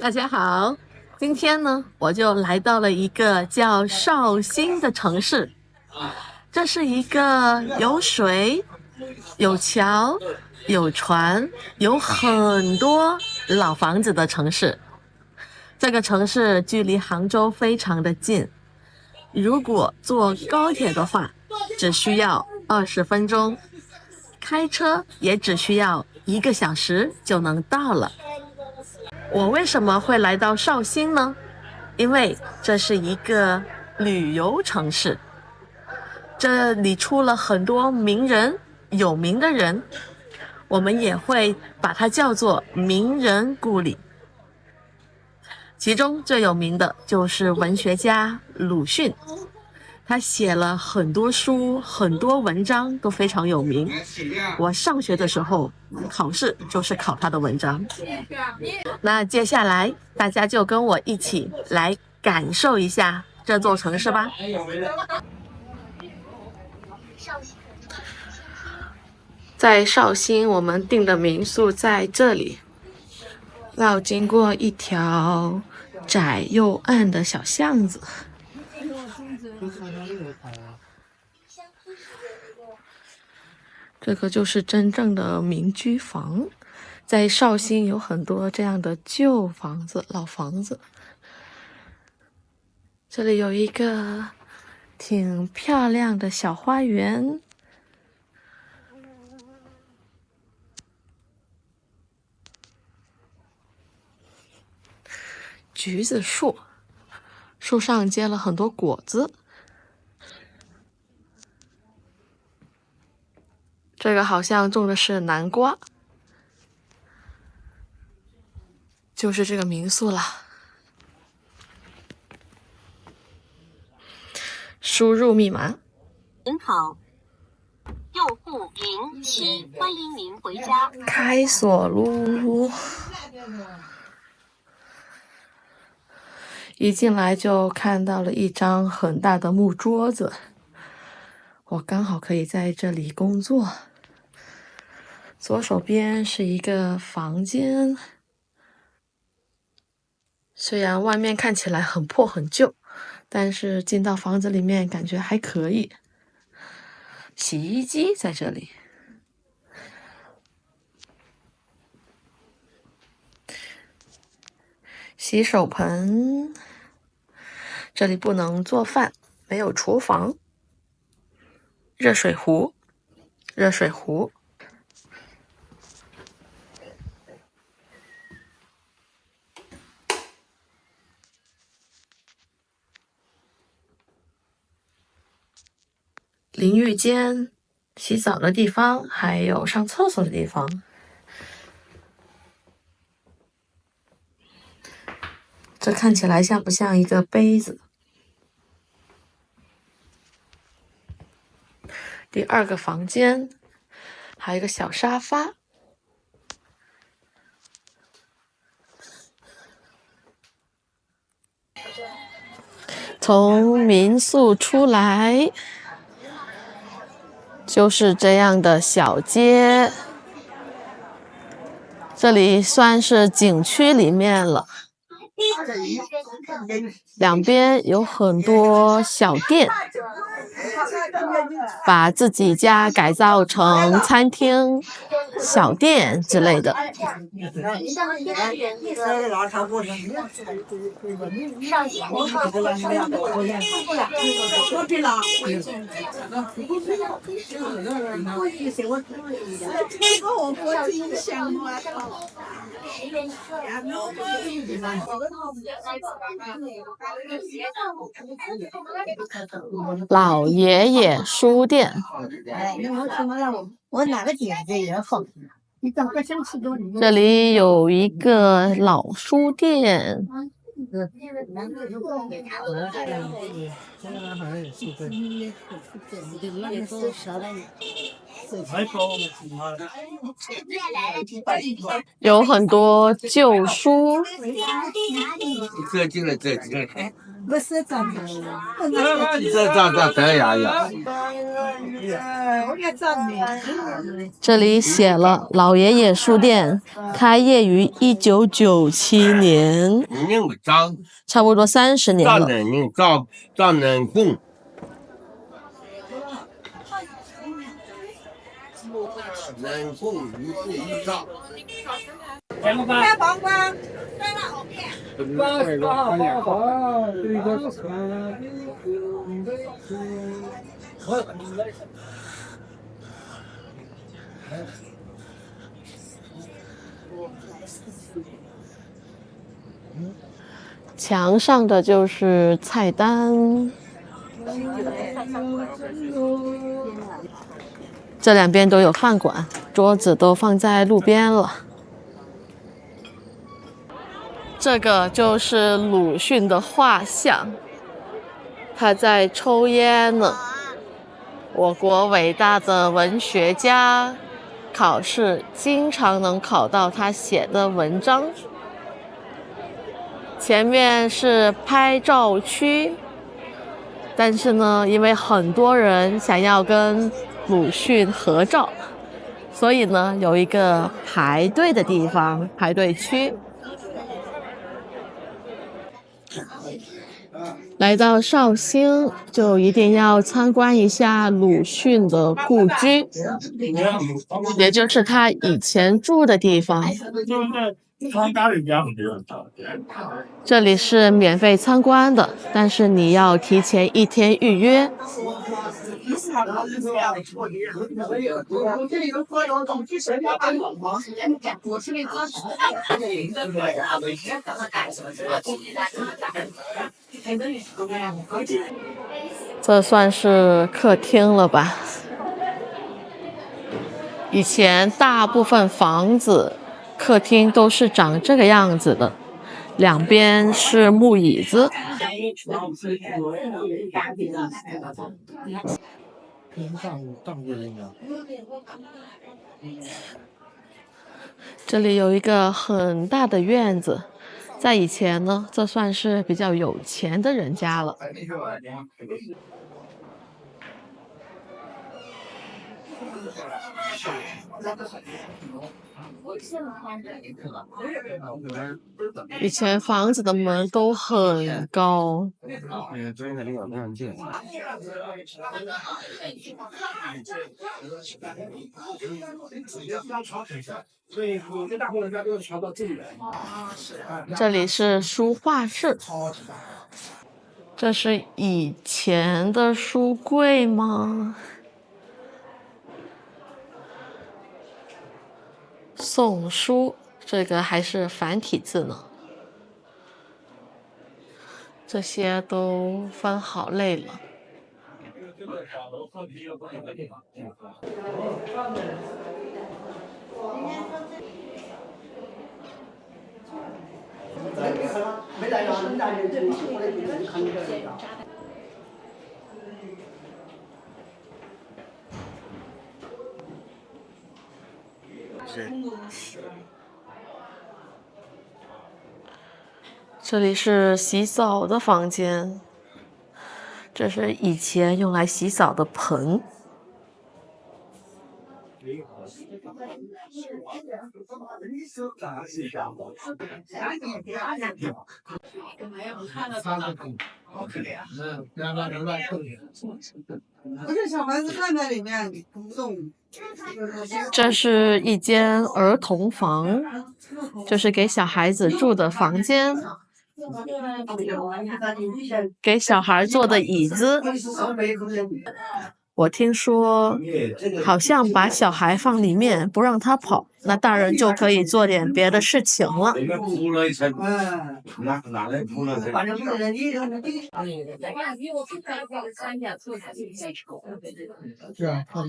大家好，今天呢，我就来到了一个叫绍兴的城市。这是一个有水、有桥、有船、有很多老房子的城市。这个城市距离杭州非常的近，如果坐高铁的话，只需要20分钟，开车也只需要1个小时就能到了。我为什么会来到绍兴呢？因为这是一个旅游城市，这里出了很多名人，有名的人，我们也会把它叫做名人故里。其中最有名的就是文学家鲁迅，他写了很多书，很多文章都非常有名。我上学的时候考试就是考他的文章。那接下来大家就跟我一起来感受一下这座城市吧。在绍兴，我们订的民宿在这里，要经过一条窄又暗的小巷子。这个就是真正的民居房。在绍兴有很多这样的旧房子、老房子。这里有一个挺漂亮的小花园，橘子树，树上结了很多果子。这个好像种的是南瓜。就是这个民宿了。输入密码。您好，用户07，欢迎您回家。开锁噜。一进来就看到了一张很大的木桌子，我刚好可以在这里工作。左手边是一个房间。虽然外面看起来很破很旧，但是进到房子里面感觉还可以。洗衣机在这里，洗手盆，这里不能做饭，没有厨房。热水壶，淋浴间，洗澡的地方，还有上厕所的地方。这看起来像不像一个杯子？第2个房间，还有一个小沙发。从民宿出来，就是这样的小街，这里算是景区里面了。两边有很多小店，把自己家改造成餐厅、小店之类的。老爷爷书店，这里有一个老书店。有很多旧书。这里写了老爷爷书店开业于1997年，差不多30年了。墙上的就是菜单，这两边都有饭馆，桌子都放在路边了。这个就是鲁迅的画像，他在抽烟呢。我国伟大的文学家，考试经常能考到他写的文章。前面是拍照区，但是呢，因为很多人想要跟鲁迅合照，所以呢，有一个排队的地方，排队区。来到绍兴，就一定要参观一下鲁迅的故居，也就是他以前住的地方。这里是免费参观的，但是你要提前1天预约。这算是客厅了吧？以前大部分房子客厅都是长这个样子的，两边是木椅子。这里有一个很大的院子，在以前呢，这算是比较有钱的人家了。以前房子的门都很高。这里是书画室，这是以前的书柜吗？宋书，这个还是繁体字呢。这些都分好类了。这里是洗澡的房间，这是以前用来洗澡的盆。不是小孩子站在里面不动。这是一间儿童房，就是给小孩子住的房间，给小孩坐的椅子。我听说好像把小孩放里面不让他跑，那大人就可以做点别的事情了。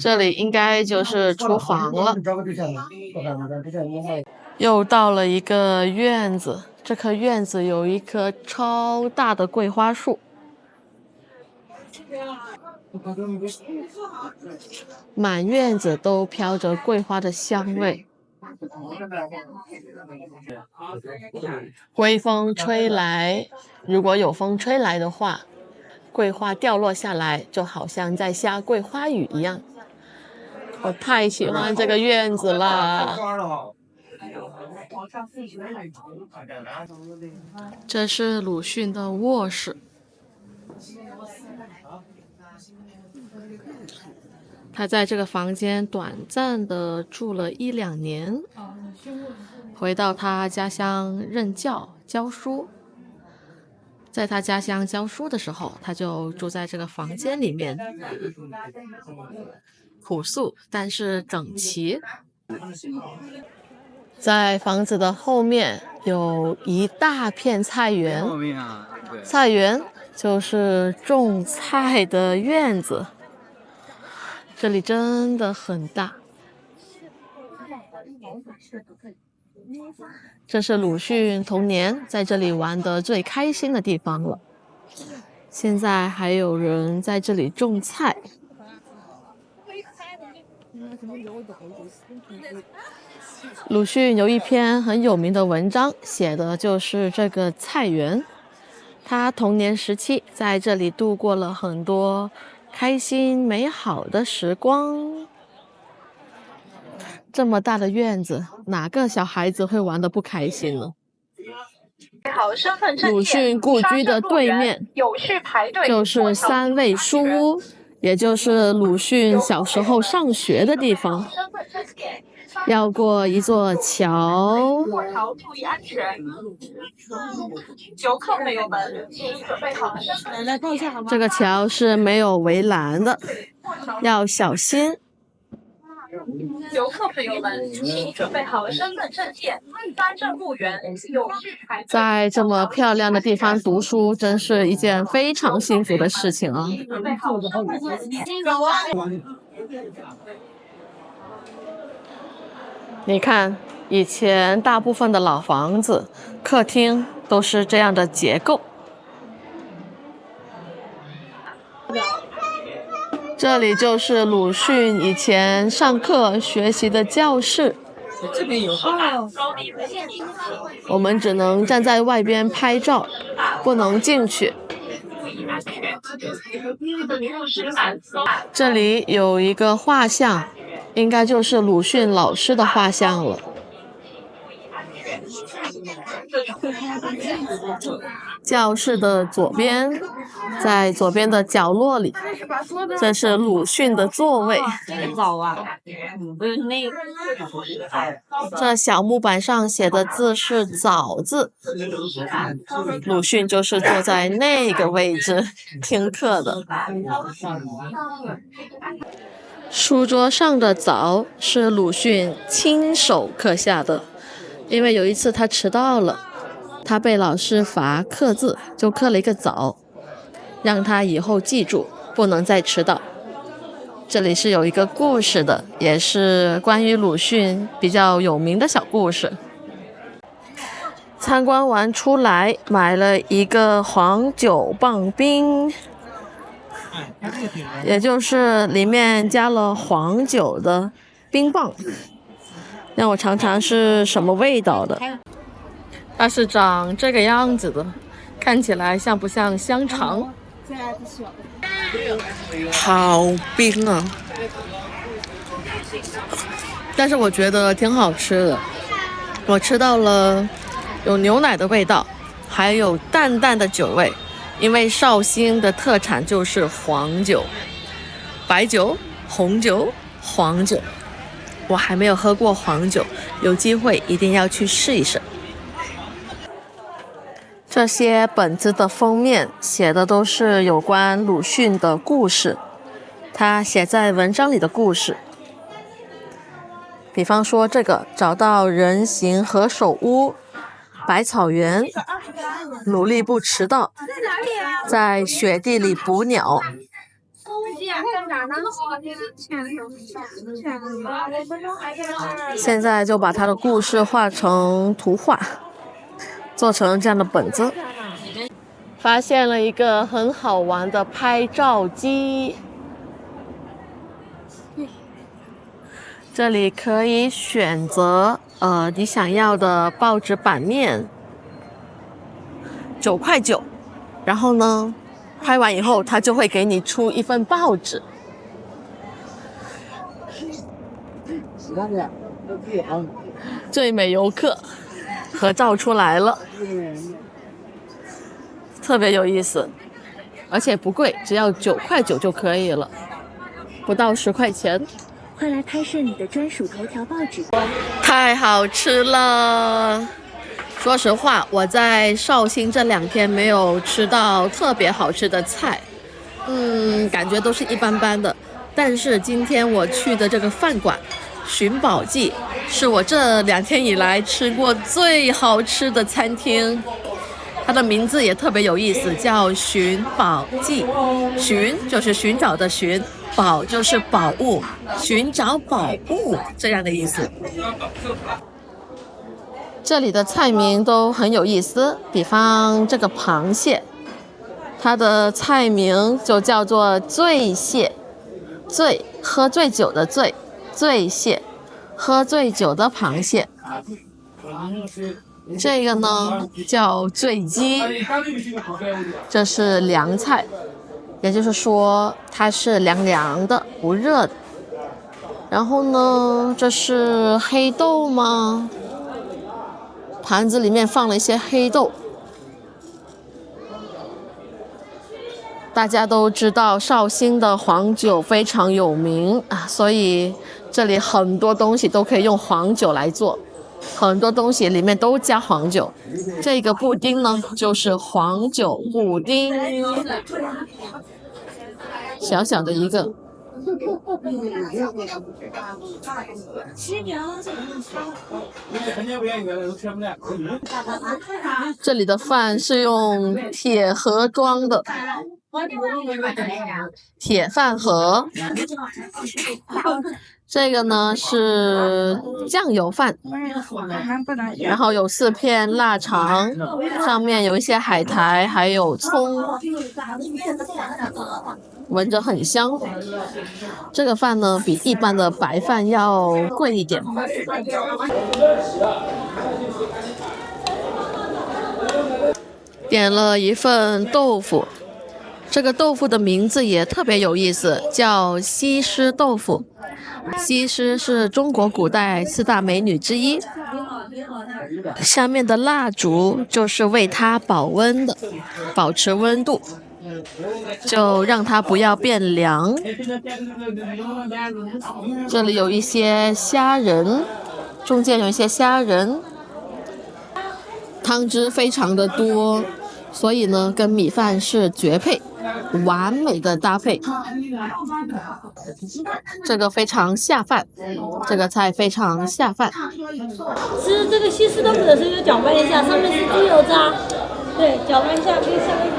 这里应该就是厨房了。又到了一个院子，这棵院子有一棵超大的桂花树。满院子都飘着桂花的香味。微风吹来，如果有风吹来的话，桂花掉落下来，就好像在下桂花雨一样。我太喜欢这个院子了。这是鲁迅的卧室。他在这个房间短暂的住了1-2年，回到他家乡任教教书。在他家乡教书的时候，他就住在这个房间里面，朴素但是整齐。在房子的后面有一大片菜园，菜园就是种菜的院子。这里真的很大。这是鲁迅童年在这里玩的最开心的地方了。现在还有人在这里种菜。鲁迅有一篇很有名的文章，写的就是这个菜园。他童年时期在这里度过了很多开心美好的时光。这么大的院子，哪个小孩子会玩得不开心呢？鲁迅故居的对面就是3味书屋，也就是鲁迅小时候上学的地方。要过一座桥，注意安全。游客朋友们，请准备好身份。这个桥是没有围栏的，要小心。游客朋友们，请准备好身份证件、颁证入园，有序排队。在这么漂亮的地方读书，真是一件非常幸福的事情啊！准备好身份证件。你看，以前大部分的老房子，客厅都是这样的结构。这里就是鲁迅以前上课学习的教室。这边有我们只能站在外边拍照，不能进去。这里有一个画像，应该就是鲁迅老师的画像了。教室的左边，在左边的角落里，这是鲁迅的座位。这小木板上写的字是早字，鲁迅就是坐在那个位置听课的。书桌上的早是鲁迅亲手刻下的，因为有一次他迟到了，他被老师罚刻字，就刻了一个早，让他以后记住不能再迟到。这里是有一个故事的，也是关于鲁迅比较有名的小故事。参观完出来，买了一个黄酒棒冰，也就是里面加了黄酒的冰棒，让我尝尝是什么味道的。它是长这个样子的，看起来像不像香肠？好冰啊！但是我觉得挺好吃的，我吃到了有牛奶的味道，还有淡淡的酒味，因为绍兴的特产就是黄酒，白酒、红酒、黄酒。我还没有喝过黄酒，有机会一定要去试一试。这些本子的封面写的都是有关鲁迅的故事，他写在文章里的故事。比方说这个找到人形何首乌，百草园，努力不迟到，在雪地里捕鸟。现在就把他的故事画成图画，做成这样的本子。发现了一个很好玩的拍照机，这里可以选择你想要的报纸版面，9块9，然后呢，拍完以后他就会给你出一份报纸。最美游客合照出来了，特别有意思，而且不贵，只要9块9就可以了，不到10块钱。快来拍摄你的专属头条报纸！太好吃了！说实话，我在绍兴这2天没有吃到特别好吃的菜，感觉都是一般般的。但是今天我去的这个饭馆寻宝记，是我这2天以来吃过最好吃的餐厅。它的名字也特别有意思，叫寻宝记。寻就是寻找的寻，宝就是宝物，寻找宝物这样的意思。这里的菜名都很有意思，比方这个螃蟹，它的菜名就叫做醉蟹。醉，喝醉酒的醉，醉蟹，喝醉酒的螃蟹。这个呢叫醉鸡，这是凉菜，也就是说它是凉凉的，不热的。然后呢，这是黑豆吗？盘子里面放了一些黑豆。大家都知道绍兴的黄酒非常有名啊，所以这里很多东西都可以用黄酒来做。很多东西里面都加黄酒，这个布丁呢就是黄酒布丁，小小的一个。这里的饭是用铁盒装的，铁饭盒。这个呢是酱油饭，然后有4片腊肠，上面有一些海苔，还有葱，闻着很香。这个饭呢比一般的白饭要贵一点。点了一份豆腐，这个豆腐的名字也特别有意思，叫西施豆腐。西施是中国古代4大美女之一，下面的蜡烛就是为它保温的，保持温度，就让它不要变凉。这里有一些虾仁，中间有一些虾仁，汤汁非常的多，所以呢跟米饭是绝配，完美的搭配。这个非常下饭，这个菜非常下饭。吃这个西施豆腐的时候就搅拌一下，上面是猪油渣，对，搅拌一下可以香一点。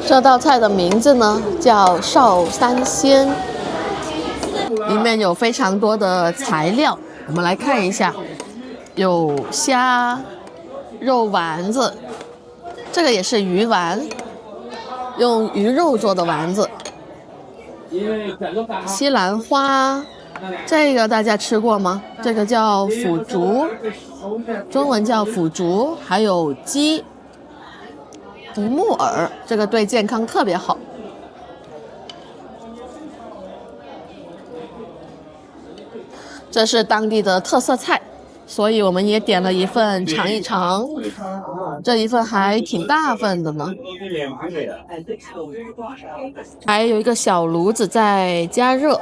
这道菜的名字呢叫绍三鲜，里面有非常多的材料，我们来看一下，有虾、肉丸子，这个也是鱼丸，用鱼肉做的丸子，西兰花，这个大家吃过吗？这个叫腐竹，中文叫腐竹，还有鸡、木耳，这个对健康特别好。这是当地的特色菜，所以我们也点了一份尝一尝。这一份还挺大份的呢，还有一个小炉子在加热。